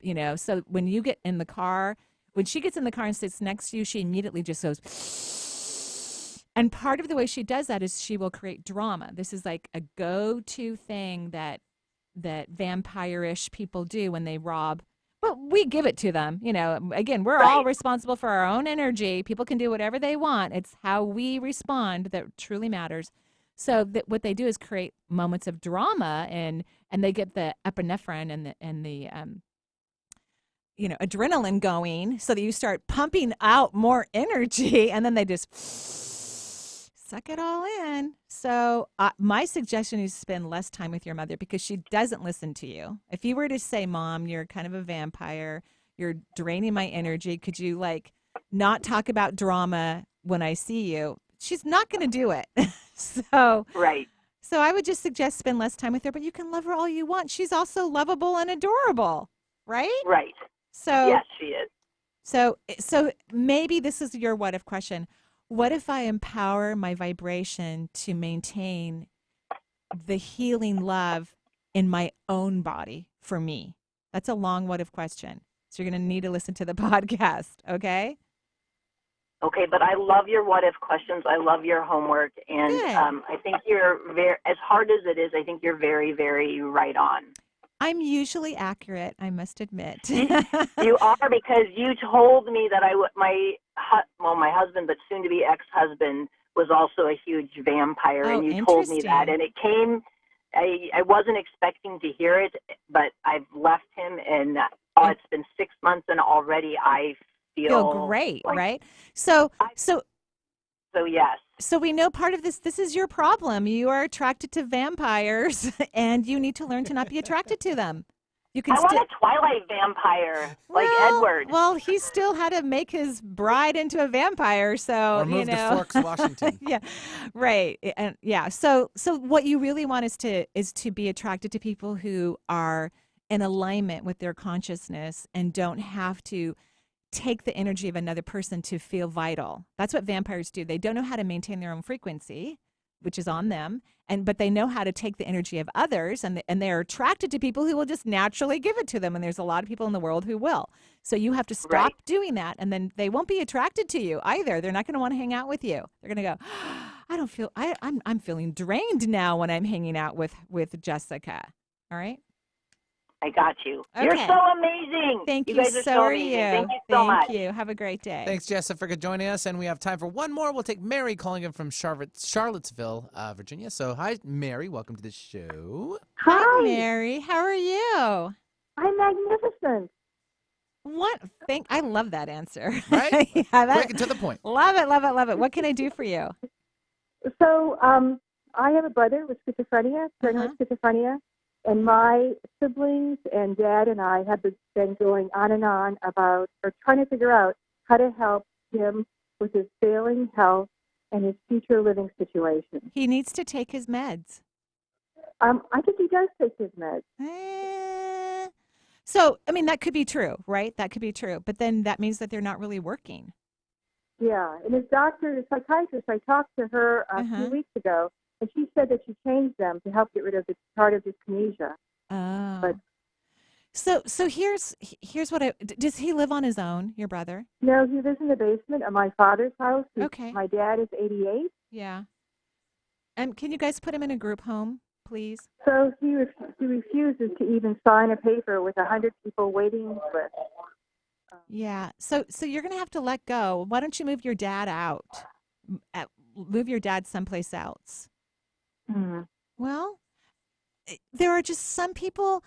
you know. So when you get in the car, when she gets in the car and sits next to you, she immediately just goes. And part of the way she does that is she will create drama. This is like a go-to thing that vampire-ish people do when they rob. Well, we give it to them. You know, again, we're all responsible for our own energy. People can do whatever they want. It's how we respond that truly matters. So what they do is create moments of drama, and they get the epinephrine and the adrenaline going, so that you start pumping out more energy, and then they just suck it all in. So my suggestion is to spend less time with your mother, because she doesn't listen to you. If you were to say, Mom, you're kind of a vampire, you're draining my energy, could you not talk about drama when I see you? She's not going to do it. So I would just suggest spend less time with her, but you can love her all you want. She's also lovable and adorable, right? Right. So yes, she is. So maybe this is your what if question. What if I empower my vibration to maintain the healing love in my own body for me? That's a long what if question. So you're going to need to listen to the podcast, okay? Okay, but I love your what if questions. I love your homework, and I think you're very, as hard as it is, I think you're very, very right on. I'm usually accurate, I must admit. You are, because you told me that my husband, but soon to be ex-husband, was also a huge vampire, and you told me that, and it came. I wasn't expecting to hear it, but I've left him, and it's been 6 months, and already I feel great, right? So yes. So we know part of this is your problem. You are attracted to vampires, and you need to learn to not be attracted to them. You can I want a Twilight vampire, like Edward. Well, he still had to make his bride into a vampire, so or move to Forks, Washington. Yeah, right, and yeah. So what you really want is to be attracted to people who are in alignment with their consciousness and don't have to take the energy of another person to feel vital. That's what vampires do. They don't know how to maintain their own frequency, which is on them, but they know how to take the energy of others, and they're attracted to people who will just naturally give it to them, and there's a lot of people in the world who will. So you have to stop doing that, and then they won't be attracted to you either. They're not going to want to hang out with you. They're going to go, I'm feeling drained now when I'm hanging out with Jessica. All right? I got you. Okay. You're so amazing. Thank you. You guys are so amazing. Thank you so much. Thank you. Have a great day. Thanks, Jessica, for joining us. And we have time for one more. We'll take Mary calling in from Charlottesville, Virginia. So, hi, Mary. Welcome to the show. Hi, Mary. How are you? I'm magnificent. What? I love that answer. Right? Yeah, quick and to the point. Love it, love it, love it. What can I do for you? So, I have a brother with schizophrenia, paranoid schizophrenia. And my siblings and dad and I have been going on and on about, or trying to figure out how to help him with his failing health and his future living situation. He needs to take his meds. I think he does take his meds. So, I mean, that could be true, right? That could be true. But then that means that they're not really working. Yeah. And his doctor, the psychiatrist, I talked to her a few weeks ago, and she said that she changed them to help get rid of the tardive dyskinesia. Oh. But so here's what does he live on his own, your brother? No, he lives in the basement of my father's house. Okay. My dad is 88. Yeah. Can you guys put him in a group home, please? So he refuses to even sign a paper with 100 people waiting list. Yeah. So you're going to have to let go. Why don't you move your dad out? Move your dad someplace else. Well, there are just some people.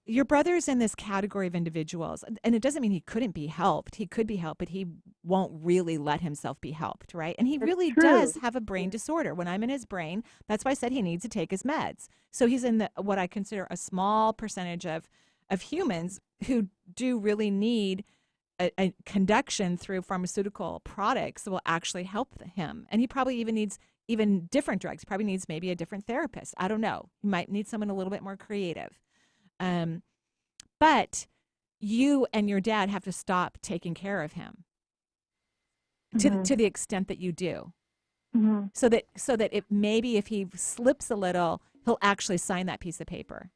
Your brother's in this category of individuals, and it doesn't mean he couldn't be helped. He could be helped, but he won't really let himself be helped, right? And he really does have a brain disorder. When I'm in his brain, that's why I said he needs to take his meds. So he's in what I consider a small percentage of humans who do really need a conduction through pharmaceutical products that will actually help him. And he probably even needs different drugs. He probably needs maybe a different therapist. I don't know. He might need someone a little bit more creative. But you and your dad have to stop taking care of him to the extent that you do. so that if maybe if he slips a little, he'll actually sign that piece of paper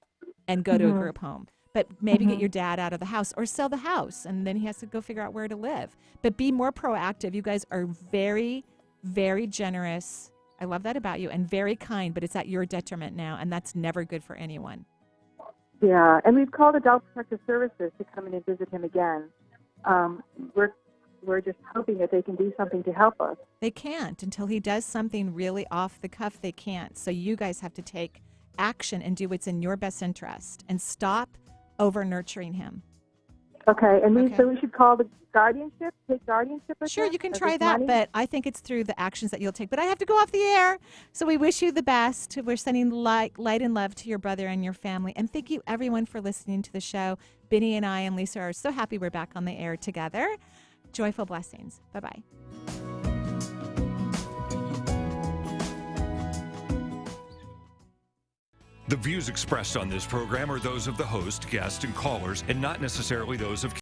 and go to a group home. But maybe get your dad out of the house or sell the house, and then he has to go figure out where to live. But be more proactive. You guys are very, very generous. I love that about you, and very kind, but it's at your detriment now, and that's never good for anyone. Yeah, and we've called Adult Protective Services to come in and visit him again. We're just hoping that they can do something to help us. They can't. Until he does something really off the cuff, they can't. So you guys have to take action and do what's in your best interest and stop over-nurturing him. Okay, and so we should call the guardianship, take guardianship with Sure, him? you can Of try his that, money? but I think it's through the actions that you'll take. But I have to go off the air. So we wish you the best. We're sending light and love to your brother and your family. And thank you, everyone, for listening to the show. Benny and I and Lisa are so happy we're back on the air together. Joyful blessings. Bye-bye. The views expressed on this program are those of the host, guest, and callers, and not necessarily those of